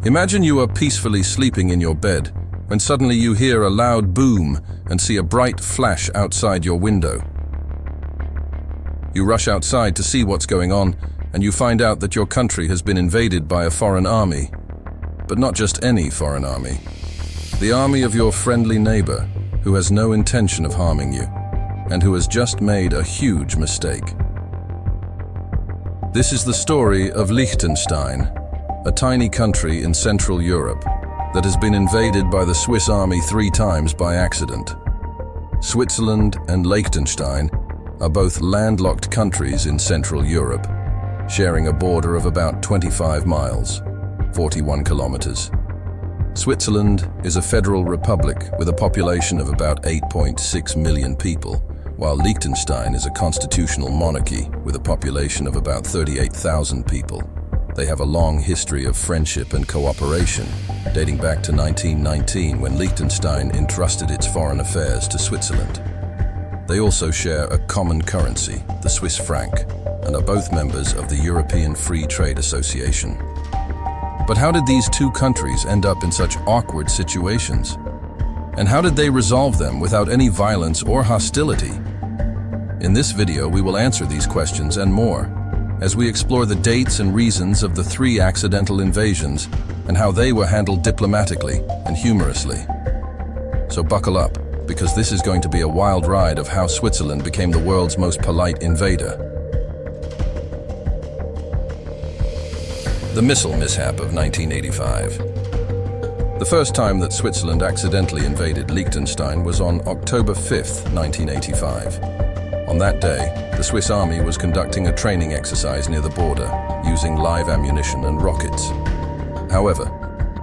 Imagine you are peacefully sleeping in your bed when suddenly you hear a loud boom and see a bright flash outside your window. You rush outside to see what's going on, and you find out that your country has been invaded by a foreign army. But not just any foreign army. The army of your friendly neighbor, who has no intention of harming you, and who has just made a huge mistake. This is the story of Liechtenstein, a tiny country in Central Europe that has been invaded by the Swiss army 3 times by accident. Switzerland and Liechtenstein are both landlocked countries in Central Europe, sharing a border of about 25 miles, 41 kilometers. Switzerland is a federal republic with a population of about 8.6 million people, while Liechtenstein is a constitutional monarchy with a population of about 38,000 people. They have a long history of friendship and cooperation, dating back to 1919 when Liechtenstein entrusted its foreign affairs to Switzerland. They also share a common currency, the Swiss franc, and are both members of the European Free Trade Association. But how did these 2 countries end up in such awkward situations? And how did they resolve them without any violence or hostility? In this video, we will answer these questions and more, as we explore the dates and reasons of the 3 accidental invasions and how they were handled diplomatically and humorously. So buckle up, because this is going to be a wild ride of how Switzerland became the world's most polite invader. The missile mishap of 1985. The first time that Switzerland accidentally invaded Liechtenstein was on October 5th, 1985. On that day, the Swiss army was conducting a training exercise near the border, using live ammunition and rockets. However,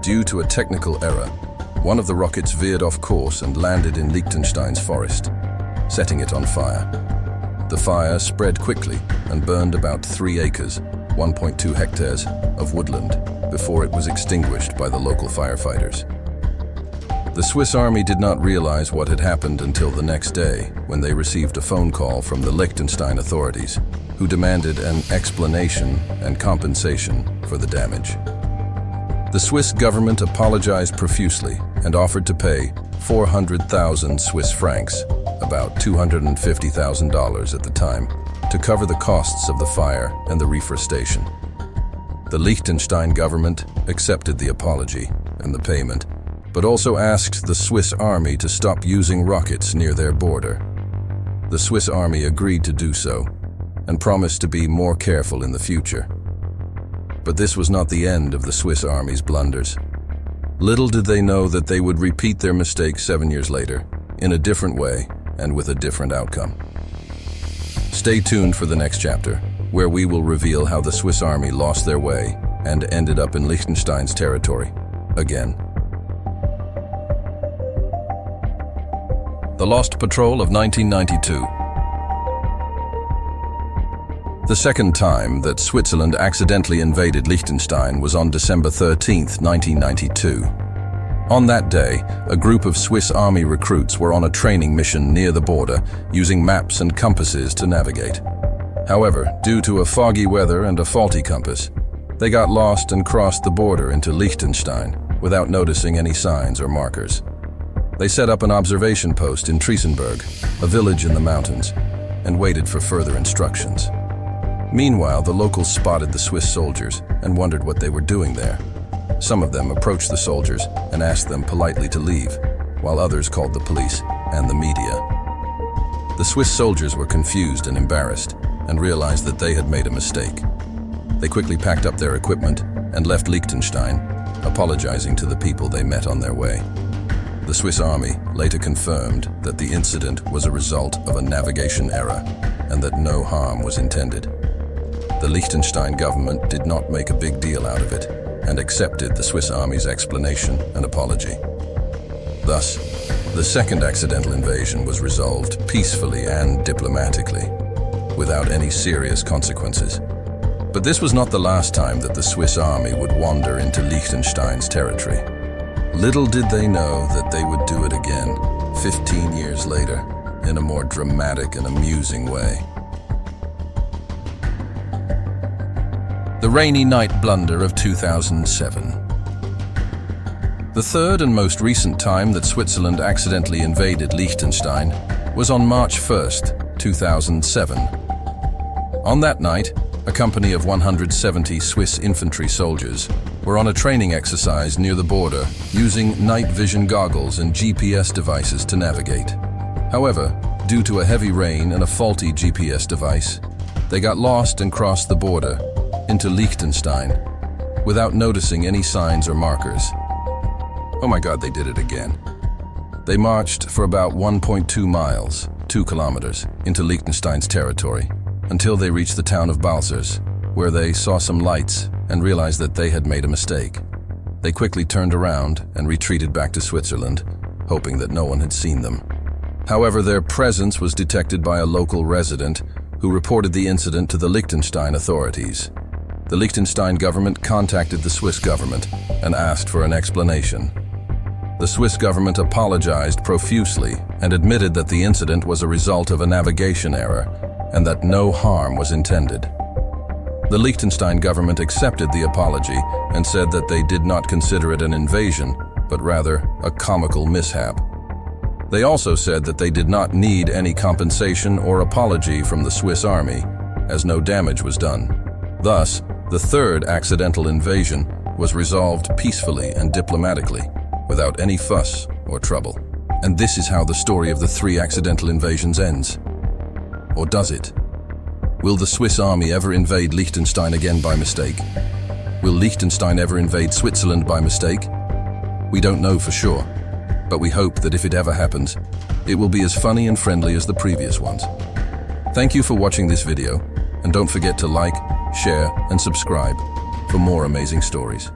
due to a technical error, one of the rockets veered off course and landed in Liechtenstein's forest, setting it on fire. The fire spread quickly and burned about 3 acres, 1.2 hectares, of woodland before it was extinguished by the local firefighters. The Swiss army did not realize what had happened until the next day, when they received a phone call from the Liechtenstein authorities, who demanded an explanation and compensation for the damage. The Swiss government apologized profusely and offered to pay 400,000 Swiss francs, about $250,000 at the time, to cover the costs of the fire and the reforestation. The Liechtenstein government accepted the apology and the payment, but also asked the Swiss army to stop using rockets near their border. The Swiss army agreed to do so and promised to be more careful in the future. But this was not the end of the Swiss army's blunders. Little did they know that they would repeat their mistake 7 years later, in a different way and with a different outcome. Stay tuned for the next chapter, where we will reveal how the Swiss army lost their way and ended up in Liechtenstein's territory again. The Lost Patrol of 1992. The second time that Switzerland accidentally invaded Liechtenstein was on December 13, 1992. On that day, a group of Swiss army recruits were on a training mission near the border, using maps and compasses to navigate. However, due to a foggy weather and a faulty compass, they got lost and crossed the border into Liechtenstein without noticing any signs or markers. They set up an observation post in Triesenberg, a village in the mountains, and waited for further instructions. Meanwhile, the locals spotted the Swiss soldiers and wondered what they were doing there. Some of them approached the soldiers and asked them politely to leave, while others called the police and the media. The Swiss soldiers were confused and embarrassed and realized that they had made a mistake. They quickly packed up their equipment and left Liechtenstein, apologizing to the people they met on their way. The Swiss army later confirmed that the incident was a result of a navigation error and that no harm was intended. The Liechtenstein government did not make a big deal out of it and accepted the Swiss army's explanation and apology. Thus, the second accidental invasion was resolved peacefully and diplomatically, without any serious consequences. But this was not the last time that the Swiss army would wander into Liechtenstein's territory. Little did they know that they would do it again, 15 years later, in a more dramatic and amusing way. The rainy night blunder of 2007. The third and most recent time that Switzerland accidentally invaded Liechtenstein was on March 1st, 2007. On that night, a company of 170 Swiss infantry soldiers were on a training exercise near the border using night vision goggles and GPS devices to navigate. However, due to a heavy rain and a faulty GPS device, they got lost and crossed the border into Liechtenstein without noticing any signs or markers. Oh my God, they did it again. They marched for about 1.2 miles, 2 kilometers, into Liechtenstein's territory until they reached the town of Balzers, where they saw some lights and realized that they had made a mistake. They quickly turned around and retreated back to Switzerland, hoping that no one had seen them. However, their presence was detected by a local resident who reported the incident to the Liechtenstein authorities. The Liechtenstein government contacted the Swiss government and asked for an explanation. The Swiss government apologized profusely and admitted that the incident was a result of a navigation error and that no harm was intended. The Liechtenstein government accepted the apology and said that they did not consider it an invasion, but rather a comical mishap. They also said that they did not need any compensation or apology from the Swiss army, as no damage was done. Thus, the third accidental invasion was resolved peacefully and diplomatically, without any fuss or trouble. And this is how the story of the 3 accidental invasions ends. Or does it? Will the Swiss army ever invade Liechtenstein again by mistake? Will Liechtenstein ever invade Switzerland by mistake? We don't know for sure, but we hope that if it ever happens, it will be as funny and friendly as the previous ones. Thank you for watching this video, and don't forget to like, share, and subscribe for more amazing stories.